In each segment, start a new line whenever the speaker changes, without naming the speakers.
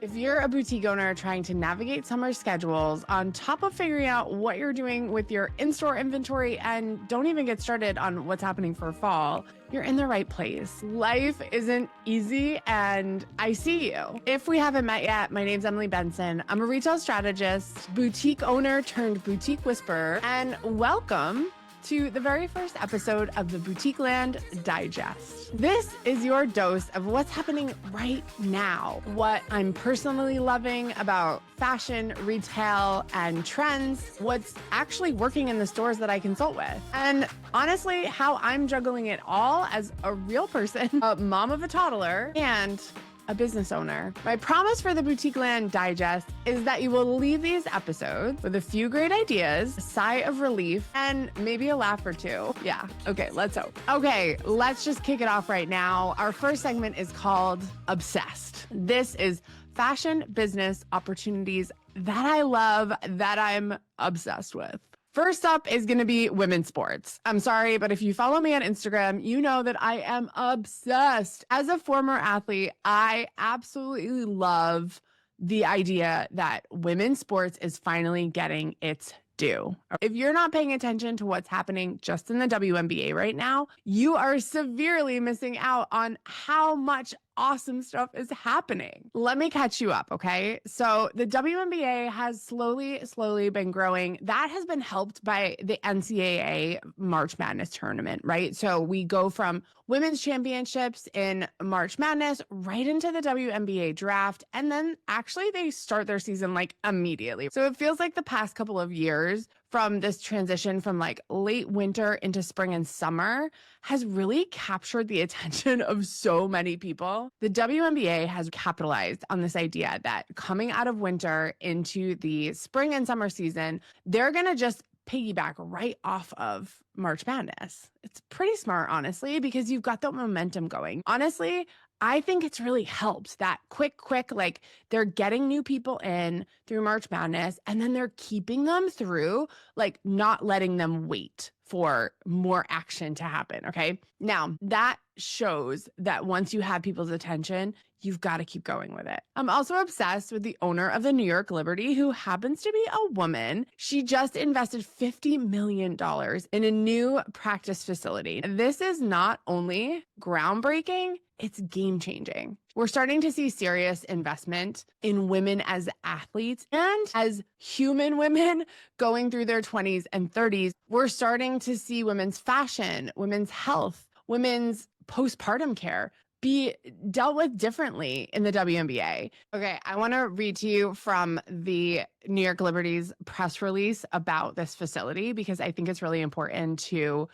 If you're a boutique owner trying to navigate summer schedules on top of figuring out what you're doing with your in-store inventory and don't even get started on what's happening for fall, you're in the right place. Life isn't easy and I see you. If we haven't met yet, my name's Emily Benson. I'm a retail strategist, boutique owner turned boutique whisperer, and welcome to the very first episode of the Boutique Land Digest. This is your dose of what's happening right now, what I'm personally loving about fashion, retail, and trends, what's actually working in the stores that I consult with, and honestly, how I'm juggling it all as a real person, a mom of a toddler, and a business owner. My promise for the Boutique Land Digest is that you will leave these episodes with a few great ideas, a sigh of relief, and maybe a laugh or two. Yeah, okay, let's hope. Okay, let's just kick it off right now. Our first segment is called Obsessed. This is fashion business opportunities that I love, that I'm obsessed with. First up is going to be women's sports. I'm sorry, but if you follow me on Instagram, you know that I am obsessed. As a former athlete, I absolutely love the idea that women's sports is finally getting its due. If you're not paying attention to what's happening just in the WNBA right now, you are severely missing out on how much awesome stuff is happening. Let me catch you up, okay? So the WNBA has slowly been growing. That has been helped by the NCAA March Madness tournament, right? So we go from women's championships in March Madness right into the WNBA draft, and then actually they start their season like immediately. So it feels like the past couple of years from this transition from like late winter into spring and summer has really captured the attention of so many people. The WNBA has capitalized on this idea that coming out of winter into the spring and summer season, they're going to just piggyback right off of March Madness. It's pretty smart, honestly, because you've got that momentum going. Honestly, I think it's really helped that quick, like they're getting new people in through March Madness and then they're keeping them through, like not letting them wait for more action to happen. Okay. Now that shows that once you have people's attention, you've got to keep going with it. I'm also obsessed with the owner of the New York Liberty, who happens to be a woman. She just invested $50 million in a new practice facility. This is not only groundbreaking, it's game changing. We're starting to see serious investment in women as athletes and as human women going through their 20s and 30s. We're starting to see women's fashion, women's health, women's postpartum care be dealt with differently in the WNBA. Okay, I want to read to you from the New York Liberty's press release about this facility because I think it's really important to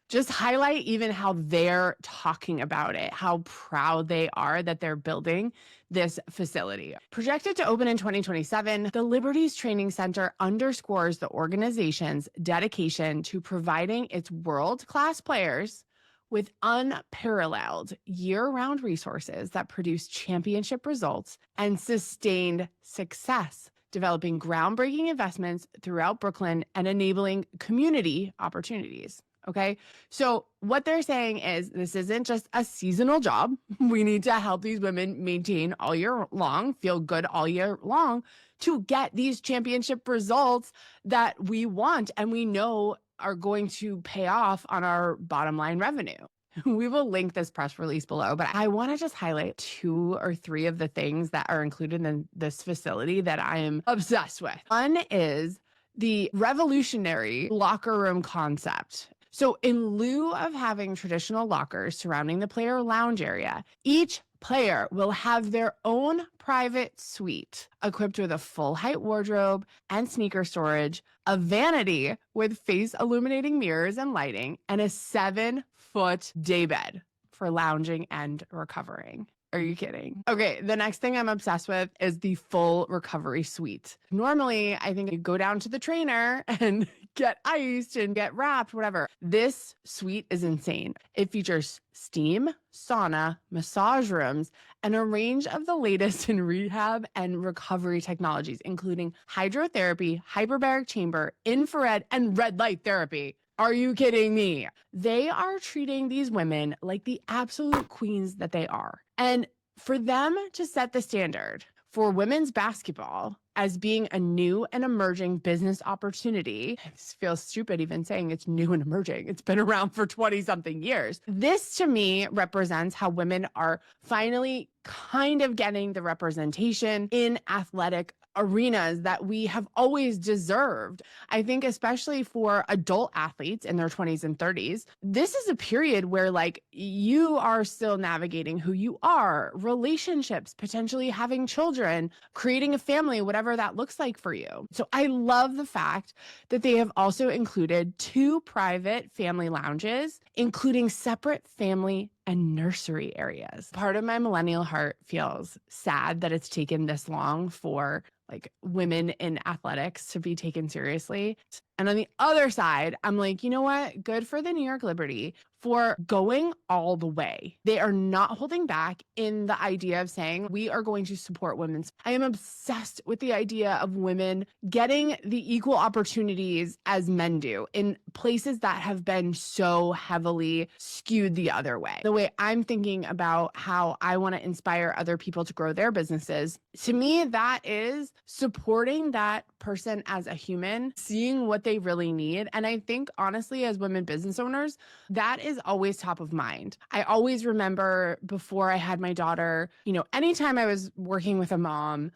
just highlight even how they're talking about it, how proud they are that they're building this facility. Projected to open in 2027, the Liberty's Training Center underscores the organization's dedication to providing its world-class players with unparalleled year-round resources that produce championship results and sustained success, developing groundbreaking investments throughout Brooklyn and enabling community opportunities. Okay, so what they're saying is this isn't just a seasonal job. We need to help these women maintain all year long, feel good all year long to get these championship results that we want and we know are going to pay off on our bottom line revenue. We will link this press release below, but I want to just highlight 2 or 3 of the things that are included in this facility that I am obsessed with. One is the revolutionary locker room concept. So in lieu of having traditional lockers surrounding the player lounge area, each player will have their own private suite equipped with a full height wardrobe and sneaker storage, a vanity with face illuminating mirrors and lighting, and a 7-foot daybed for lounging and recovering. Are you kidding? Okay, the next thing I'm obsessed with is the full recovery suite. Normally, I think you go down to the trainer and get iced and get wrapped, whatever. This suite is insane. It features steam, sauna, massage rooms, and a range of the latest in rehab and recovery technologies, including hydrotherapy, hyperbaric chamber, infrared, and red light therapy. Are you kidding me? They are treating these women like the absolute queens that they are. And for them to set the standard for women's basketball as being a new and emerging business opportunity. It feels stupid even saying it's new and emerging. It's been around for 20 something years. This to me represents how women are finally kind of getting the representation in athletic arenas that we have always deserved. I think especially for adult athletes in their 20s and 30s, this is a period where like you are still navigating who you are, relationships, potentially having children, creating a family, whatever that looks like for you. So I love the fact that they have also included 2 private family lounges, including separate family and nursery areas. Part of my millennial heart feels sad that it's taken this long for like women in athletics to be taken seriously. And on the other side, I'm like, you know what? Good for the New York Liberty for going all the way. They are not holding back in the idea of saying, we are going to support women's. I am obsessed with the idea of women getting the equal opportunities as men do in places that have been so heavily skewed the other way. The way I'm thinking about how I want to inspire other people to grow their businesses, to me, that is supporting that person as a human, seeing what they really need. And I think honestly, as women business owners, that is always top of mind. I always remember before I had my daughter, you know, anytime I was working with a mom,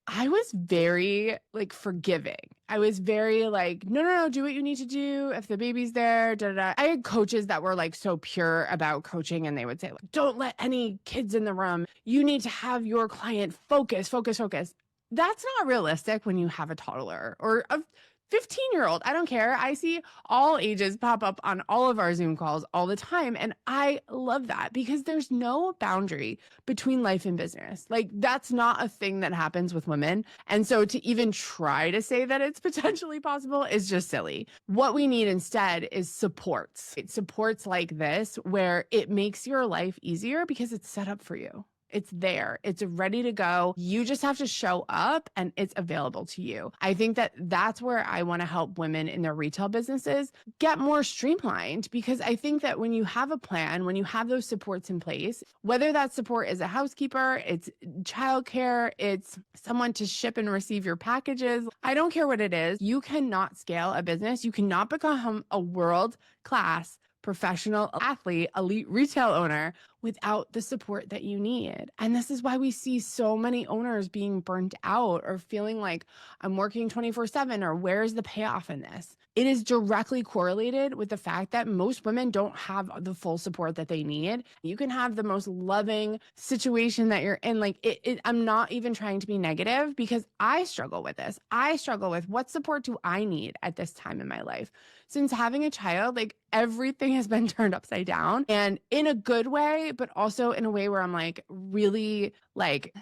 I was very like forgiving. I was very like, no, do what you need to do. If the baby's there, da, da, da. I had coaches that were like so pure about coaching and they would say, like, don't let any kids in the room. You need to have your client focus. That's not realistic when you have a toddler or a 15-year-old. I don't care. I see all ages pop up on all of our Zoom calls all the time. And I love that because there's no boundary between life and business. Like that's not a thing that happens with women. And so to even try to say that it's potentially possible is just silly. What we need instead is supports. It supports like this where it makes your life easier because it's set up for you. It's there. It's ready to go. You just have to show up and it's available to you. I think that that's where I want to help women in their retail businesses get more streamlined because I think that when you have a plan, when you have those supports in place, whether that support is a housekeeper, it's childcare, it's someone to ship and receive your packages, I don't care what it is, you cannot scale a business. You cannot become a world-class professional athlete, elite retail owner without the support that you need. And this is why we see so many owners being burnt out or feeling like I'm working 24/7 or where's the payoff in this? It is directly correlated with the fact that most women don't have the full support that they need. You can have the most loving situation that you're in. Like I'm not even trying to be negative because I struggle with this. I struggle with what support do I need at this time in my life? Since having a child, like everything has been turned upside down and in a good way, but also in a way where I'm like really like,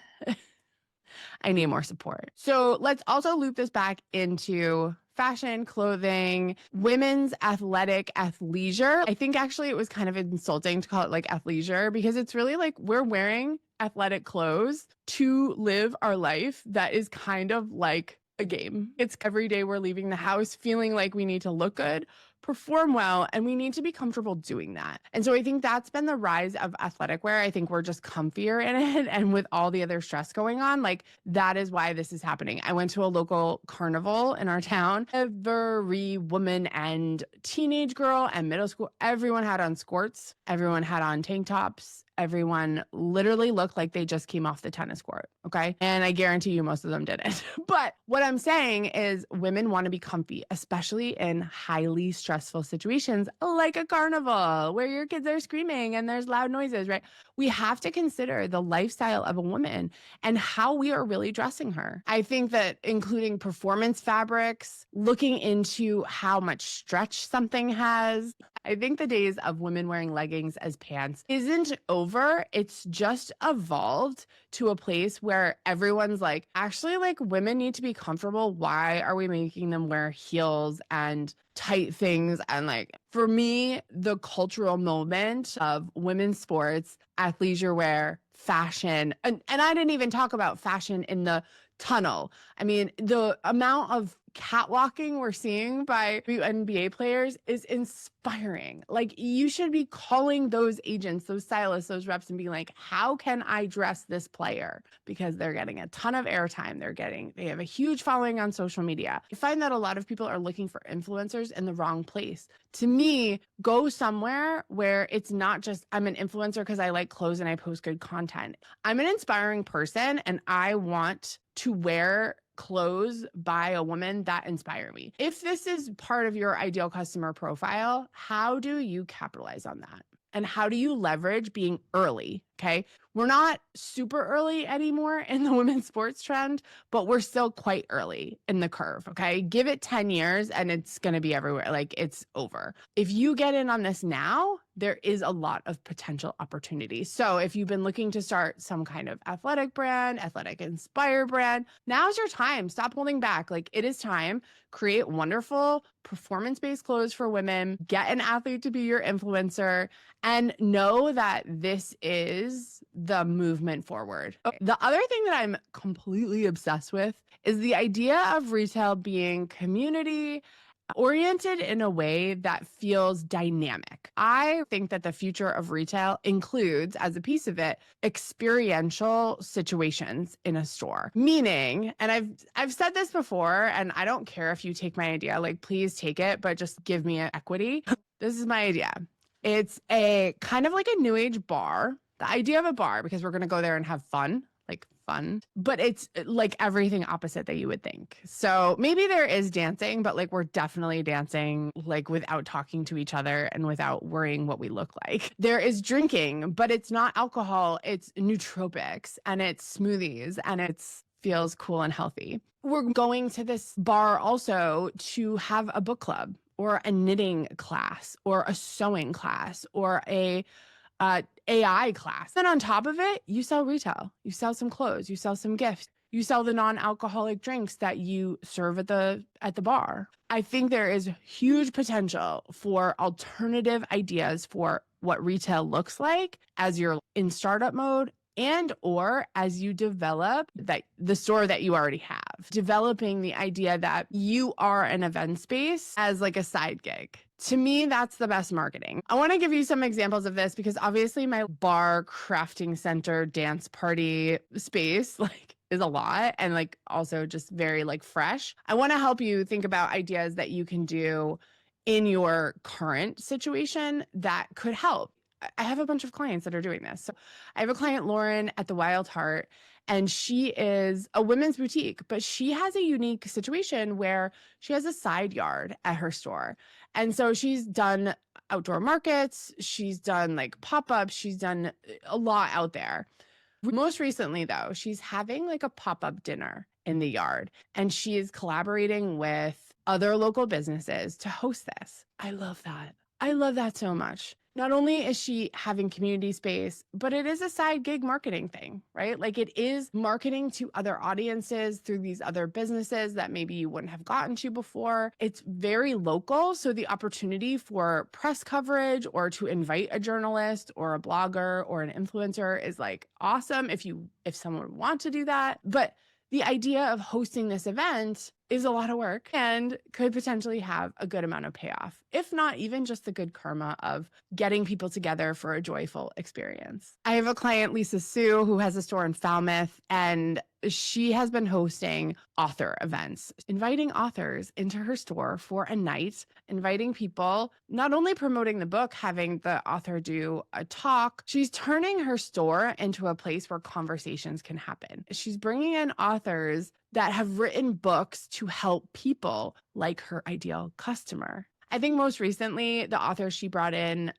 I need more support. So let's also loop this back into fashion, clothing, women's athletic athleisure. I think actually it was kind of insulting to call it like athleisure because it's really like we're wearing athletic clothes to live our life that is kind of like a game. It's every day we're leaving the house feeling like we need to look good, perform well, and we need to be comfortable doing that. And so I think that's been the rise of athletic wear. I think we're just comfier in it. And with all the other stress going on, like that is why this is happening. I went to a local carnival in our town. Every woman and teenage girl and middle school, everyone had on skirts. Everyone had on tank tops. Everyone literally looked like they just came off the tennis court. Okay. And I guarantee you most of them didn't. But what I'm saying is women want to be comfy, especially in highly stressful situations like a carnival where your kids are screaming and there's loud noises, right? We have to consider the lifestyle of a woman and how we are really dressing her. I think that including performance fabrics, looking into how much stretch something has. I think the days of women wearing leggings as pants isn't over. It's just evolved to a place where everyone's like, actually, like women need to be comfortable. Why are we making them wear heels and tight things? And like, for me, the cultural moment of women's sports, athleisure wear, fashion, and I didn't even talk about fashion in the tunnel. I mean, the amount of catwalking we're seeing by NBA players is inspiring. Like, you should be calling those agents, those stylists, those reps and being like, how can I dress this player? Because they're getting a ton of airtime. They have a huge following on social media. I find that a lot of people are looking for influencers in the wrong place. To me, go somewhere where it's not just, I'm an influencer because I like clothes and I post good content. I'm an inspiring person and I want to wear clothes by a woman that inspire me. If this is part of your ideal customer profile, how do you capitalize on that? And how do you leverage being early? Okay. We're not super early anymore in the women's sports trend, but we're still quite early in the curve. Okay. Give it 10 years and it's going to be everywhere. Like, it's over. If you get in on this now, there is a lot of potential opportunity. So if you've been looking to start some kind of athletic brand, athletic inspired brand, now's your time. Stop holding back. Like, it is time. Create wonderful performance-based clothes for women. Get an athlete to be your influencer, and know that this is the movement forward. Okay. The other thing that I'm completely obsessed with is the idea of retail being community oriented in a way that feels dynamic. I think that the future of retail includes, as a piece of it, experiential situations in a store. Meaning, and I've said this before, and I don't care if you take my idea, like, please take it, but just give me an equity. This is my idea. It's a kind of like a new age bar. The idea of a bar, because we're going to go there and have fun, but it's like everything opposite that you would think. So maybe there is dancing, but like, we're definitely dancing like without talking to each other and without worrying what we look like. There is drinking, but it's not alcohol. It's nootropics and it's smoothies and it's feels cool and healthy. We're going to this bar also to have a book club or a knitting class or a sewing class or a AI class. Then on top of it, you sell retail, you sell some clothes, you sell some gifts, you sell the non-alcoholic drinks that you serve at the bar. I think there is huge potential for alternative ideas for what retail looks like as you're in startup mode and or as you develop the store that you already have. Developing the idea that you are an event space as like a side gig. To me, that's the best marketing. I want to give you some examples of this because obviously my bar, crafting center, dance party space is a lot and like also just very like fresh. I want to help you think about ideas that you can do in your current situation that could help. I have a bunch of clients that are doing this. So I have a client, Lauren, at the Wild Heart, and she is a women's boutique, but she has a unique situation where she has a side yard at her store. And so she's done outdoor markets, she's done like pop-ups, she's done a lot out there. Most recently, though, she's having like a pop-up dinner in the yard, and she is collaborating with other local businesses to host this. I love that. I love that so much. Not only is she having community space, but it is a side gig marketing thing, right? Like, it is marketing to other audiences through these other businesses that maybe you wouldn't have gotten to before. It's very local. So the opportunity for press coverage or to invite a journalist or a blogger or an influencer is like awesome if someone would want to do that. But the idea of hosting this event is a lot of work and could potentially have a good amount of payoff, if not even just the good karma of getting people together for a joyful experience. I have a client, Lisa Sue, who has a store in Falmouth, and she has been hosting author events, inviting authors into her store for a night, inviting people, not only promoting the book, having the author do a talk, she's turning her store into a place where conversations can happen. She's bringing in authors that have written books to help people like her ideal customer. I think most recently, the author she brought in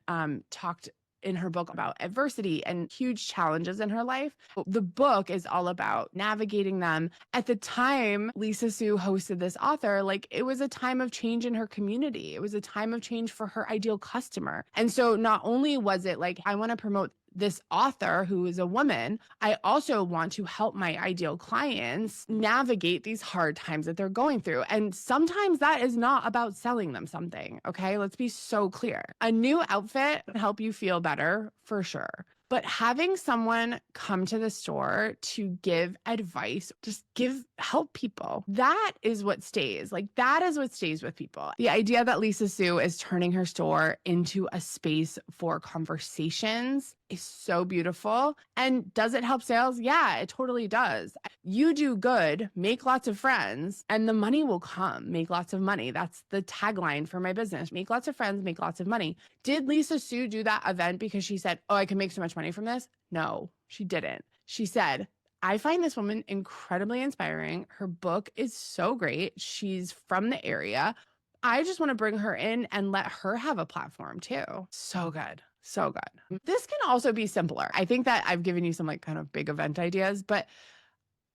talked in her book about adversity and huge challenges in her life. The book is all about navigating them. At the time Lisa Sue hosted this author, like, it was a time of change in her community. It was a time of change for her ideal customer. And so not only was it like, I want to promote this author who is a woman, I also want to help my ideal clients navigate these hard times that they're going through. And sometimes that is not about selling them something. Okay, let's be so clear. A new outfit can help you feel better for sure. But having someone come to the store to give advice, just help people, that is what stays. Like, that is what stays with people. The idea that Lisa Sue is turning her store into a space for conversations is so beautiful. And does it help sales? Yeah, it totally does. You do good, make lots of friends, and the money will come. Make lots of money. That's the tagline for my business. Make lots of friends, make lots of money. Did Lisa Sue do that event because she said, oh, I can make so much money from this? No, she didn't. She said, I find this woman incredibly inspiring. Her book is so great. She's from the area. I just want to bring her in and let her have a platform too. So good. So good. This can also be simpler. I think that I've given you some like kind of big event ideas, but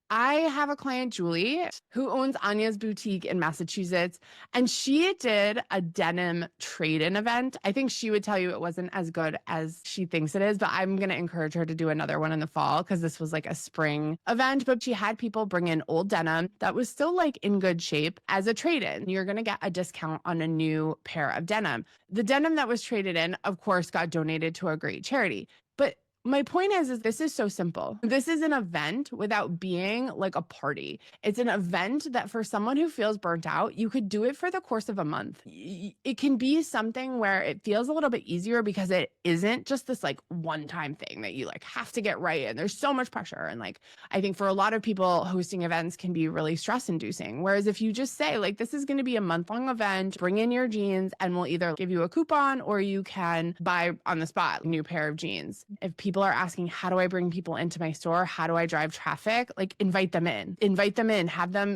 I have a client, Julie, who owns Anya's Boutique in Massachusetts, and she did a denim trade-in event. I think she would tell you it wasn't as good as she thinks it is, but I'm going to encourage her to do another one in the fall because this was like a spring event. But she had people bring in old denim that was still like in good shape as a trade-in. You're going to get a discount on a new pair of denim. The denim that was traded in, of course, got donated to a great charity. But my point is this is so simple. This is an event without being like a party. It's an event that for someone who feels burnt out, you could do it for the course of a month. It can be something where it feels a little bit easier because it isn't just this like one-time thing that you like have to get right. And there's so much pressure. And like, I think for a lot of people, hosting events can be really stress-inducing. Whereas if you just say like, this is going to be a month-long event, bring in your jeans and we'll either give you a coupon or you can buy on the spot a new pair of jeans. If people are asking, how do I bring people into my store? How do I drive traffic? Like, invite them in,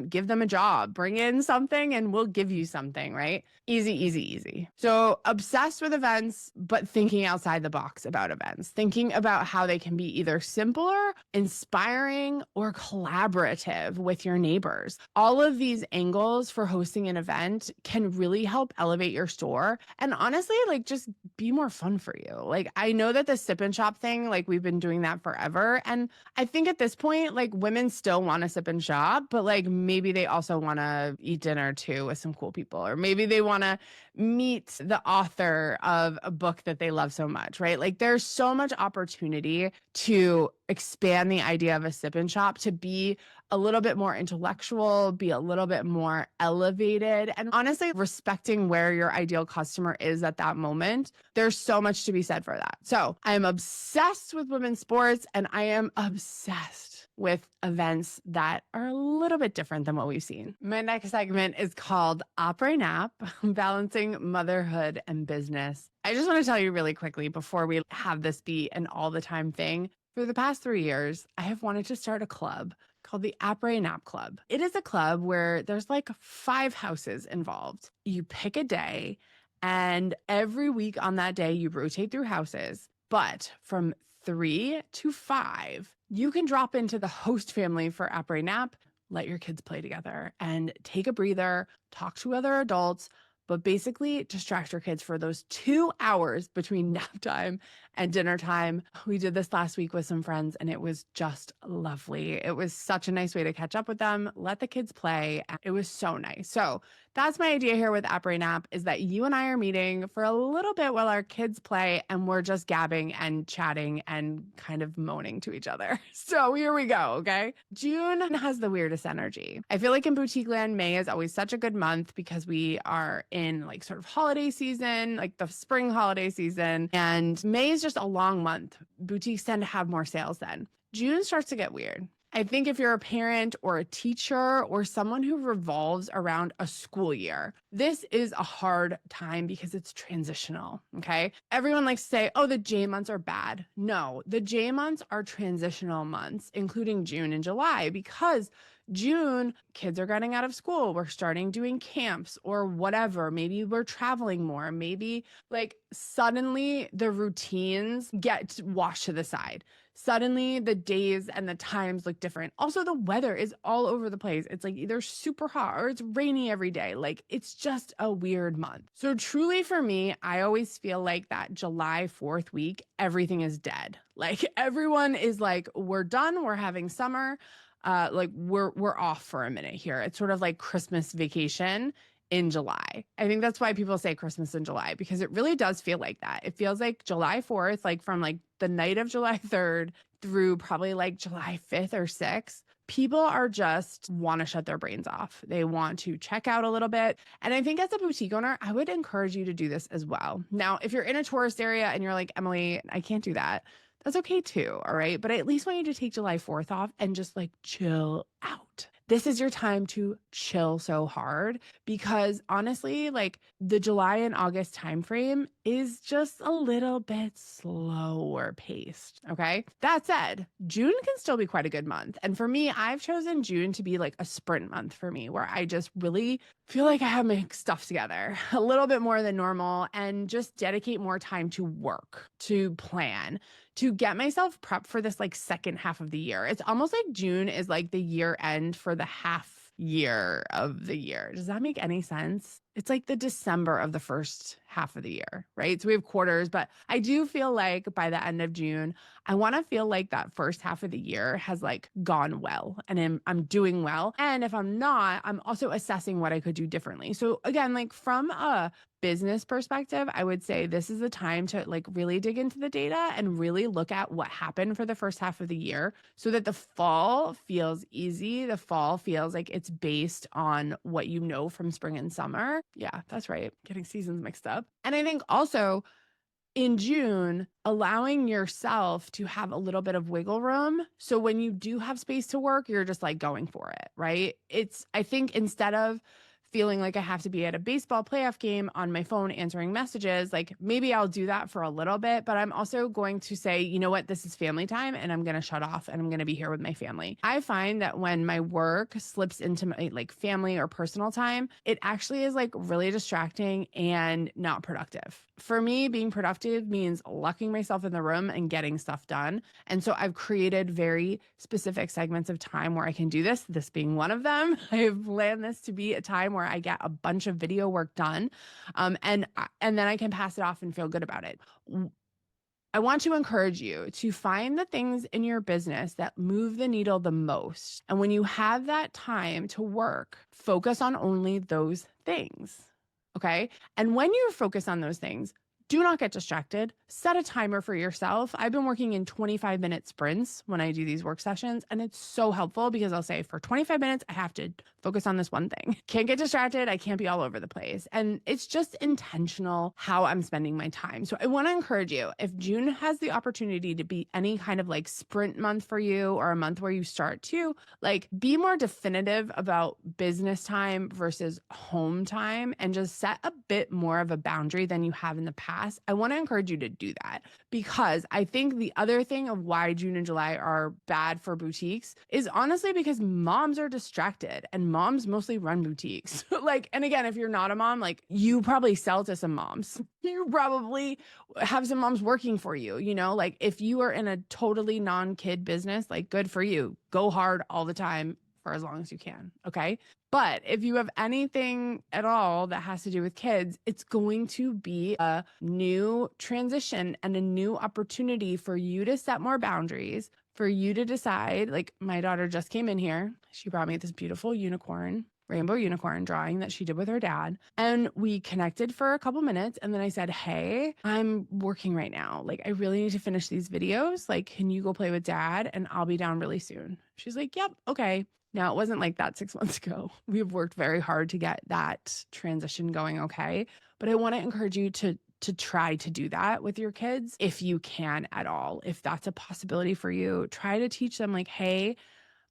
give them a job, bring in something and we'll give you something, right? Easy, easy, easy. So obsessed with events, but thinking outside the box about events, thinking about how they can be either simpler, inspiring, or collaborative with your neighbors. All of these angles for hosting an event can really help elevate your store. And honestly, like just be more fun for you. Like, I know that the sip and shop thing, like we've been doing that forever. And I think at this point, like women still want to sip and shop, but like maybe they also want to eat dinner too with some cool people, or maybe they want to meet the author of a book that they love so much, right? Like there's so much opportunity to expand the idea of a sip and shop to be a little bit more intellectual, be a little bit more elevated, and honestly, respecting where your ideal customer is at that moment. There's so much to be said for that. So I am obsessed with women's sports and I am obsessed with events that are a little bit different than what we've seen. My next segment is called Après Nap, Balancing Motherhood and Business. I just want to tell you really quickly before we have this be an all the time thing. For the past 3 years, I have wanted to start a club called the Après Nap Club. It is a club where there's like 5 houses involved. You pick a day, and every week on that day, you rotate through houses. But from 3 to 5, you can drop into the host family for Après Nap, let your kids play together, and take a breather, talk to other adults, but basically distract your kids for those 2 hours between nap time and dinner time. We did this last week with some friends and it was just lovely. It was such a nice way to catch up with them, let the kids play. It was so nice. So that's my idea here with Après Nap, is that you and I are meeting for a little bit while our kids play and we're just gabbing and chatting and kind of moaning to each other. So here we go, okay? June has the weirdest energy. I feel like in boutique land, May is always such a good month because we are in like sort of holiday season, like the spring holiday season, and May is just a long month. Boutiques tend to have more sales then. June starts to get weird. I think if you're a parent or a teacher or someone who revolves around a school year, this is a hard time because it's transitional, okay? Everyone likes to say, oh, the J months are bad. No, the J months are transitional months, including June and July, because June, kids are getting out of school. We're starting doing camps or whatever. Maybe we're traveling more. Maybe like suddenly the routines get washed to the side. Suddenly the days and the times look different. Also, the weather is all over the place. It's like either super hot or it's rainy every day. Like it's just a weird month. So truly for me, I always feel like that July 4th week, everything is dead. Like everyone is like, we're done. We're having summer. Like we're off for a minute here. It's sort of like Christmas vacation in July. I think that's why people say Christmas in July, because it really does feel like that. It feels like July 4th, like from like the night of July 3rd through probably like July 5th or 6th. People are just want to shut their brains off. They want to check out a little bit. And I think as a boutique owner, I would encourage you to do this as well. Now, if you're in a tourist area and you're like, Emily, I can't do that, that's okay too. All right. But I at least want you to take July 4th off and just like chill out. This is your time to chill so hard, because honestly, like the July and August timeframe is just a little bit slower paced. Okay. That said, June can still be quite a good month. And for me, I've chosen June to be like a sprint month for me, where I just really feel like I have my stuff together a little bit more than normal and just dedicate more time to work, to plan, to get myself prepped for this like second half of the year. It's almost like June is like the year end for the half year of the year. Does that make any sense? It's like the December of the first half of the year, right? So we have quarters, but I do feel like by the end of June, I want to feel like that first half of the year has like gone well and I'm doing well. And if I'm not, I'm also assessing what I could do differently. So again, like from a business perspective, I would say this is the time to like really dig into the data and really look at what happened for the first half of the year, so that the fall feels easy. The fall feels like it's based on what you know from spring and summer. Yeah, that's right. Getting seasons mixed up. And I think also in June, allowing yourself to have a little bit of wiggle room. So when you do have space to work, you're just like going for it, right? I think instead of feeling like I have to be at a baseball playoff game on my phone answering messages, like maybe I'll do that for a little bit, but I'm also going to say, you know what, this is family time and I'm going to shut off and I'm going to be here with my family. I find that when my work slips into my like family or personal time, it actually is like really distracting and not productive. For me, being productive means locking myself in the room and getting stuff done. And so I've created very specific segments of time where I can do this being one of them. I've planned this to be a time where I get a bunch of video work done. And then I can pass it off and feel good about it. I want to encourage you to find the things in your business that move the needle the most. And when you have that time to work, focus on only those things. Okay. And when you focus on those things, do not get distracted. Set a timer for yourself. I've been working in 25-minute sprints when I do these work sessions, and it's so helpful because I'll say for 25 minutes, I have to focus on this one thing. Can't get distracted. I can't be all over the place. And it's just intentional how I'm spending my time. So I want to encourage you, if June has the opportunity to be any kind of like sprint month for you, or a month where you start to like be more definitive about business time versus home time, and just set a bit more of a boundary than you have in the past. I want to encourage you to do that, because I think the other thing of why June and July are bad for boutiques is honestly because moms are distracted, and moms mostly run boutiques. Like, and again, if you're not a mom, like you probably sell to some moms. You probably have some moms working for you, you know, like if you are in a totally non-kid business, like good for you. Go hard all the time for as long as you can. Okay. But if you have anything at all that has to do with kids, it's going to be a new transition and a new opportunity for you to set more boundaries, for you to decide. Like my daughter just came in here. She brought me this beautiful rainbow unicorn drawing that she did with her dad. And we connected for a couple minutes. And then I said, hey, I'm working right now. Like, I really need to finish these videos. Like, can you go play with dad? And I'll be down really soon. She's like, yep, okay. Now, it wasn't like that 6 months ago. We've worked very hard to get that transition going okay. But I want to encourage you to try to do that with your kids if you can at all. If that's a possibility for you, try to teach them like, hey,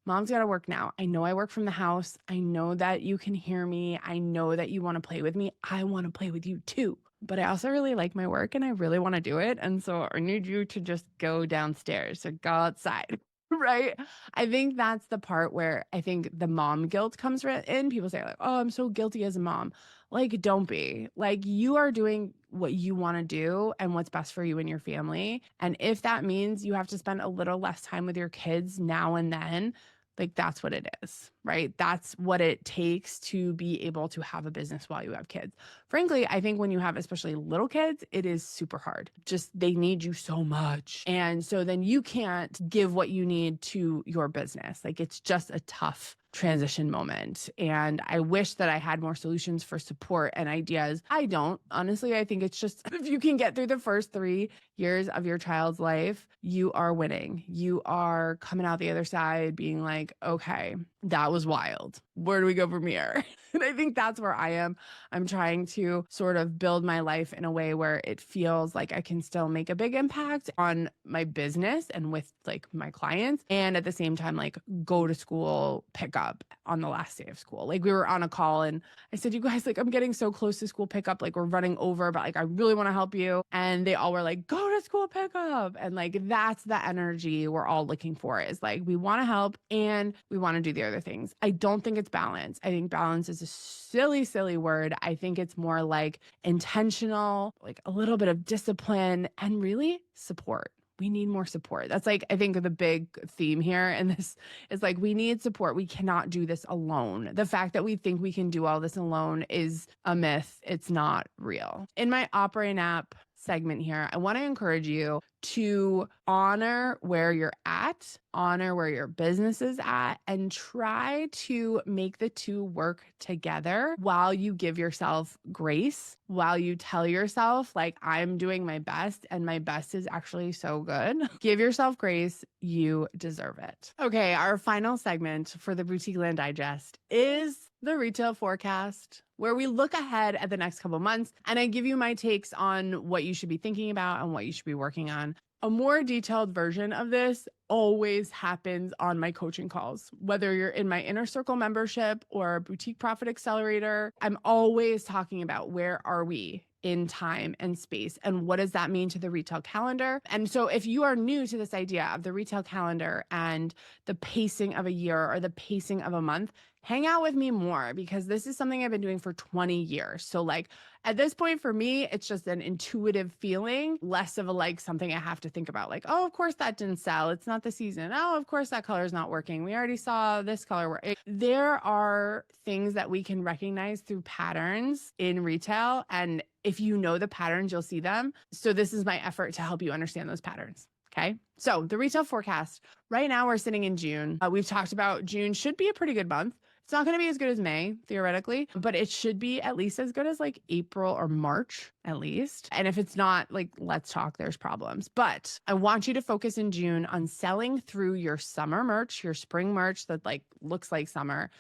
mom's got to work now. I know I work from the house. I know that you can hear me. I know that you want to play with me. I want to play with you too. But I also really like my work and I really want to do it. And so I need you to just go downstairs or go outside. Right. I think that's the part where I think the mom guilt comes in. People say like, oh, I'm so guilty as a mom. Like, don't be. Like, you are doing what you want to do and what's best for you and your family. And if that means you have to spend a little less time with your kids now and then, like, that's what it is. right? That's what it takes to be able to have a business while you have kids. Frankly, I think when you have especially little kids, it is super hard. Just they need you so much. And so then you can't give what you need to your business. Like it's just a tough transition moment. And I wish that I had more solutions for support and ideas. I don't. Honestly, I think it's just if you can get through the first 3 years of your child's life, you are winning. You are coming out the other side being like, okay, that was wild. Where do we go from here? And I think that's where I am. I'm trying to sort of build my life in a way where it feels like I can still make a big impact on my business and with like my clients. And at the same time, like go to school, pick up on the last day of school. Like we were on a call and I said, you guys, like I'm getting so close to school pickup. Like we're running over, but like I really want to help you. And they all were like, go to school pickup. And like that's the energy we're all looking for is like we want to help and we want to do the other things. I don't think it's balance. I think balance is a silly word. I think it's more like intentional, like a little bit of discipline and really support. We need more support. That's like, I think the big theme here. And this is like, we need support. We cannot do this alone. The fact that we think we can do all this alone is a myth. It's not real. In my operating app segment here, I want to encourage you to honor where you're at, honor where your business is at, and try to make the two work together while you give yourself grace, while you tell yourself, like, I'm doing my best and my best is actually so good. Give yourself grace. You deserve it. Okay, our final segment for the Boutique Land Digest is the retail forecast, where we look ahead at the next couple months and I give you my takes on what you should be thinking about and what you should be working on. A more detailed version of this always happens on my coaching calls, whether you're in my Inner Circle membership or Boutique Profit Accelerator. I'm always talking about where are we in time and space and what does that mean to the retail calendar. And so if you are new to this idea of the retail calendar and the pacing of a year or the pacing of a month, hang out with me more because this is something I've been doing for 20 years. So like at this point for me, it's just an intuitive feeling, less of a like something I have to think about. Like, oh, of course that didn't sell. It's not the season. Oh, of course that color is not working. We already saw this color work. There are things that we can recognize through patterns in retail. And if you know the patterns, you'll see them. So this is my effort to help you understand those patterns. Okay. So the retail forecast right now we're sitting in June. We've talked about June should be a pretty good month. It's not going to be as good as May, theoretically, but it should be at least as good as like April or March, at least. And if it's not, like, let's talk, there's problems. But I want you to focus in June on selling through your summer merch, your spring merch that like looks like summer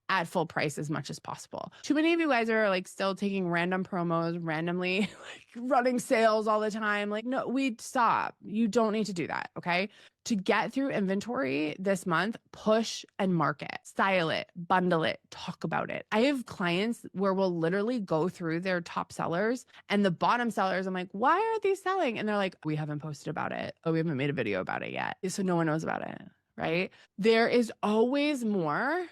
at full price as much as possible. Too many of you guys are like still taking random promos, randomly like running sales all the time. Like, no, we'd stop. You don't need to do that. Okay. To get through inventory this month, push and market, style it, bundle it, talk about it. I have clients where we'll literally go through their top sellers and the bottom sellers. I'm like, why aren't these selling? And they're like, we haven't posted about it. Oh, we haven't made a video about it yet. So no one knows about it. Right. There is always more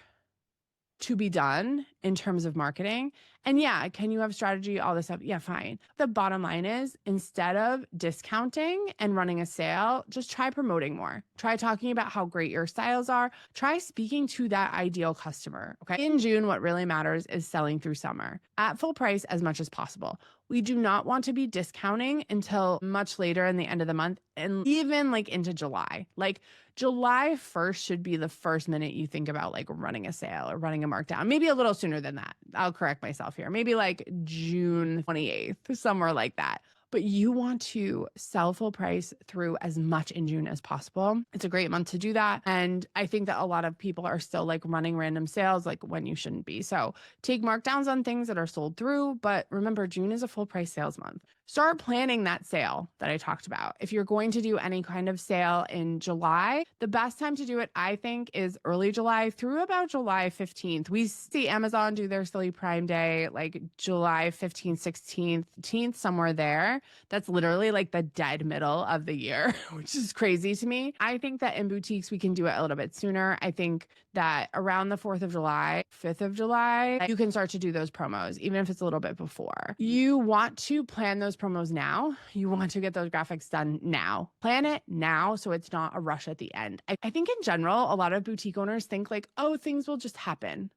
to be done in terms of marketing. And yeah, can you have strategy, all this stuff? Yeah, fine. The bottom line is instead of discounting and running a sale, just try promoting more. Try talking about how great your styles are. Try speaking to that ideal customer. Okay. In June, what really matters is selling through summer at full price as much as possible. We do not want to be discounting until much later in the end of the month and even like into July. Like July 1st should be the first minute you think about like running a sale or running a markdown. Maybe a little sooner than that. I'll correct myself here. Maybe like June 28th, somewhere like that. But you want to sell full price through as much in June as possible. It's a great month to do that. And I think that a lot of people are still like running random sales like when you shouldn't be. So take markdowns on things that are sold through. But remember, June is a full price sales month. Start planning that sale that I talked about. If you're going to do any kind of sale in July, the best time to do it, I think, is early July through about July 15th. We see Amazon do their silly Prime Day, like July 15th, 16th, 18th, somewhere there. That's literally like the dead middle of the year, which is crazy to me. I think that in boutiques, we can do it a little bit sooner. I think that around the 4th of July, 5th of July, you can start to do those promos, even if it's a little bit before. You want to plan those those promos now. You want to get those graphics done now. Plan it now so it's not a rush at the end. I think in general, a lot of boutique owners think like, oh, things will just happen.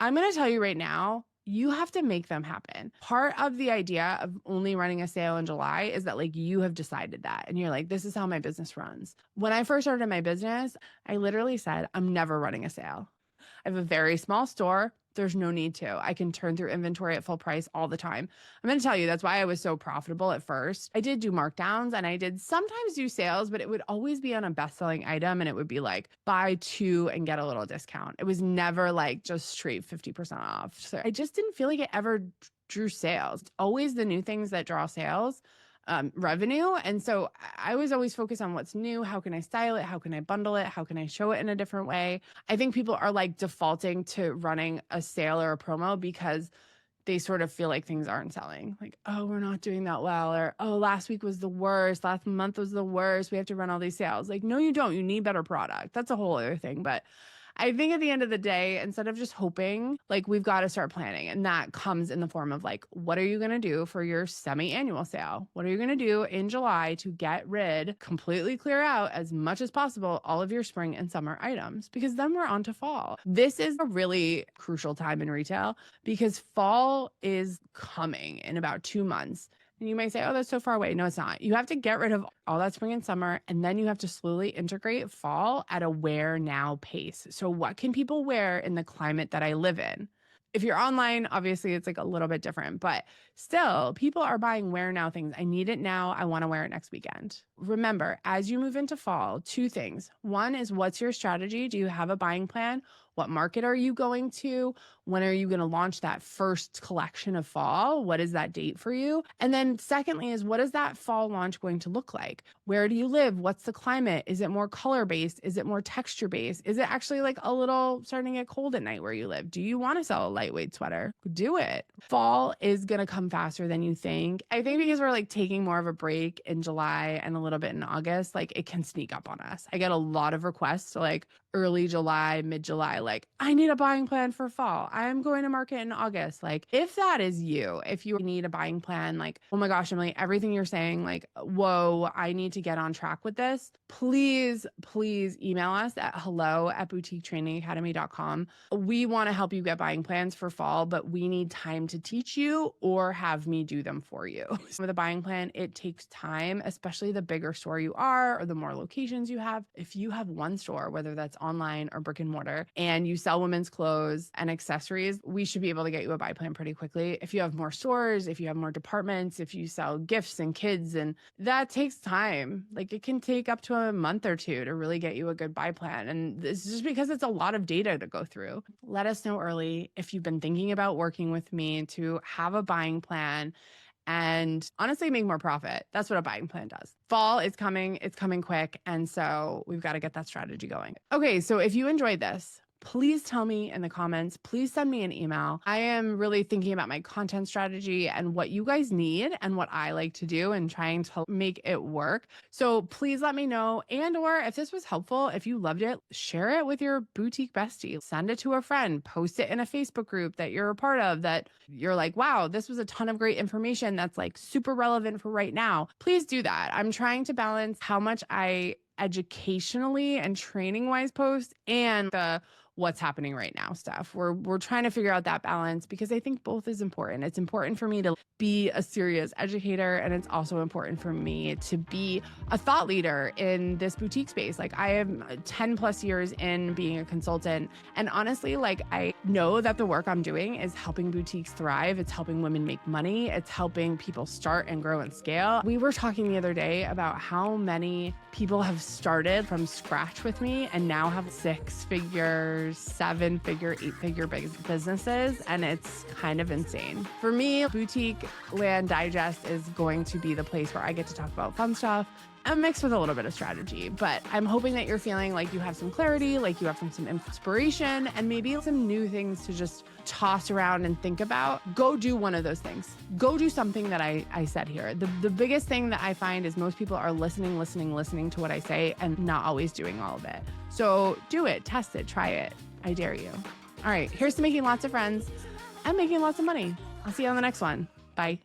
I'm going to tell you right now, you have to make them happen. Part of the idea of only running a sale in July is that like you have decided that and you're like, this is how my business runs. When I first started my business, I literally said, I'm never running a sale. I have a very small store. There's no need to. I can turn through inventory at full price all the time. I'm going to tell you, that's why I was so profitable at first. I did do markdowns and I did sometimes do sales, but it would always be on a best-selling item and it would be like buy two and get a little discount. It was never like just straight 50% off. So I just didn't feel like it ever drew sales. It's always the new things that draw sales. Revenue. And so I was always focused on what's new. How can I style it? How can I bundle it? How can I show it in a different way? I think people are like defaulting to running a sale or a promo because they sort of feel like things aren't selling. Like, oh, we're not doing that well. Or, oh, last week was the worst. Last month was the worst. We have to run all these sales. Like, no, you don't. You need better product. That's a whole other thing. But I think at the end of the day, instead of just hoping, like we've got to start planning. And that comes in the form of like, what are you going to do for your semi-annual sale? What are you going to do in July to get rid, completely clear out as much as possible, all of your spring and summer items? Because then we're on to fall. This is a really crucial time in retail because fall is coming in about 2 months. And you might say, oh, that's so far away. No, it's not. You have to get rid of all that spring and summer, and then you have to slowly integrate fall at a wear now pace. So what can people wear in the climate that I live in? If you're online, obviously it's like a little bit different, but still people are buying wear now things. I need it now. I want to wear it next weekend. Remember, as you move into fall, 2 things. One is, what's your strategy? Do you have a buying plan? What market are you going to? When are you going to launch that first collection of fall? What is that date for you? And then secondly is, what is that fall launch going to look like? Where do you live? What's the climate? Is it more color-based? Is it more texture-based? Is it actually like a little starting to get cold at night where you live? Do you want to sell a lightweight sweater? Do it. Fall is going to come faster than you think. I think because we're like taking more of a break in July and a little bit in August, like it can sneak up on us. I get a lot of requests to like early July, mid-July, like, I need a buying plan for fall. I'm going to market in August. Like, if that is you, if you need a buying plan, like, oh my gosh, Emily, everything you're saying, like, whoa, I need to get on track with this. Please email us at hello@boutiquetrainingacademy.com. We want to help you get buying plans for fall, but we need time to teach you or have me do them for you. With a buying plan, it takes time, especially the bigger store you are or the more locations you have. If you have one store, whether that's online or brick and mortar, and you sell women's clothes and accessories, we should be able to get you a buy plan pretty quickly. If you have more stores, if you have more departments, if you sell gifts and kids, and that takes time. Like it can take up to a month or 2 to really get you a good buy plan. And this is just because it's a lot of data to go through. Let us know early if you've been thinking about working with me to have a buying plan and honestly make more profit. That's what a buying plan does. Fall is coming. It's coming quick. And so we've got to get that strategy going. Okay, so if you enjoyed this, please tell me in the comments. Please send me an email. I am really thinking about my content strategy and what you guys need and what I like to do and trying to make it work. So please let me know. And or if this was helpful, if you loved it, share it with your boutique bestie. Send it to a friend. Post it in a Facebook group that you're a part of that you're like, wow, this was a ton of great information that's like super relevant for right now. Please do that. I'm trying to balance how much I educationally and training wise post and the what's happening right now stuff. We're trying to figure out that balance because I think both is important. It's important for me to be a serious educator, and it's also important for me to be a thought leader in this boutique space. Like I am 10 plus years in being a consultant, and honestly, like I know that the work I'm doing is helping boutiques thrive. It's helping women make money. It's helping people start and grow and scale. We were talking the other day about how many people have started from scratch with me and now have 6-figure, 7-figure, 8-figure businesses, and it's kind of insane. For me, Boutique Land Digest is going to be the place where I get to talk about fun stuff and mixed with a little bit of strategy. But I'm hoping that you're feeling like you have some clarity, like you have some inspiration, and maybe some new things to just toss around and think about. Go do one of those things. Go do something that I said here. The biggest thing that I find is most people are listening to what I say and not always doing all of it. So do it, test it, try it. I dare you. All right, here's to making lots of friends and making lots of money. I'll see you on the next one. Bye.